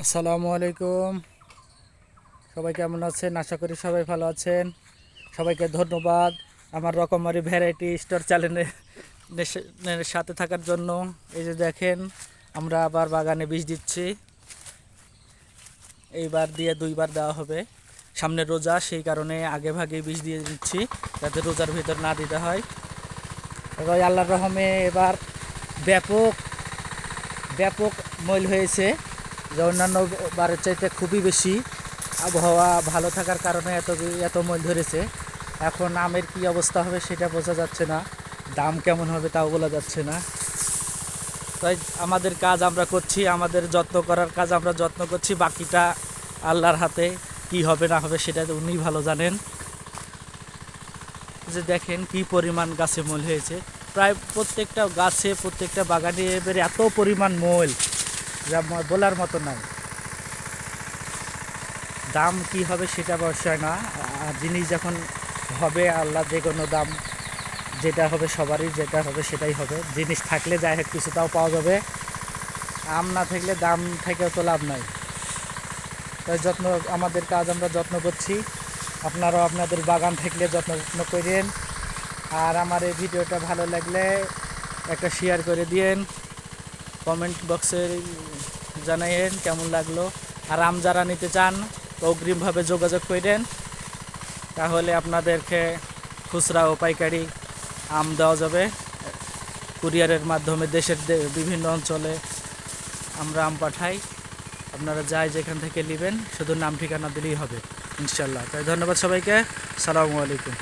আসসালামু আলাইকুম। সবাই কেমন আছেন? আশা করি সবাই ভালো আছেন। সবাইকে ধন্যবাদ আমার রকমারি ভ্যারাইটি স্টোর চ্যানেলের সাথে থাকার জন্য। এই যে দেখেন, আমরা আবার বাগানে বীজ দিচ্ছি। এইবার দিয়ে দুইবার দেওয়া হবে। সামনে রোজা, সেই কারণে আগে ভাগে বীজ দিয়ে দিচ্ছি যাতে রোজার ভিতর না দিতে হয়। এবার আল্লাহর রহমে এবার ব্যাপক ব্যাপক মইল হয়েছে, যে অন্যান্য বারের চাইতে খুবই বেশি। আবহাওয়া ভালো থাকার কারণে এত মইল ধরেছে। এখন আমের কি অবস্থা হবে সেটা বোঝা যাচ্ছে না, দাম কেমন হবে তাও বলা যাচ্ছে না। তাই আমাদের কাজ আমরা করছি, আমাদের যত্ন করার কাজ আমরা যত্ন করছি, বাকিটা আল্লাহর হাতে। কি হবে না হবে সেটা তো উনিই ভালো জানেন। যে দেখেন কি পরিমাণ গাছে মইল হয়েছে, প্রায় প্রত্যেকটা গাছে প্রত্যেকটা বাগানে এবারে এত পরিমাণ মইল যা বলার মতো নাই। দাম কি হবে সেটা অবশ্যই না, জিনিস যখন হবে আল্লাহ যে কোনো দাম, যেটা হবে সবারই যেটা হবে সেটাই হবে। জিনিস থাকলে যাই হোক কিছু তাও পাওয়া যাবে, আম না থাকলে দাম থেকেও তো লাভ নাই। তাই আমাদের কাজ আমরা যত্ন করছি, আপনারাও আপনাদের বাগান থাকলে যত্ন করেন। আর আমার এই ভিডিওটা ভালো লাগলে একটা শেয়ার করে দিয়েন, কমেন্ট বক্সে জানাইন কেমন লাগলো। আর আম যারা নিতে চান অগ্রিমভাবে যোগাযোগ করেন, তাহলে আপনাদেরকে খুচরা ও পাইকারি আম দেওয়া যাবে। কুরিয়ারের মাধ্যমে দেশের বিভিন্ন অঞ্চলে আমরা আম পাঠাই। আপনারা যাই যেখান থেকে নেবেন, শুধু নাম ঠিকানা দিলেই হবে ইনশাল্লাহ। তাই ধন্যবাদ সবাইকে। আসসালামু আলাইকুম।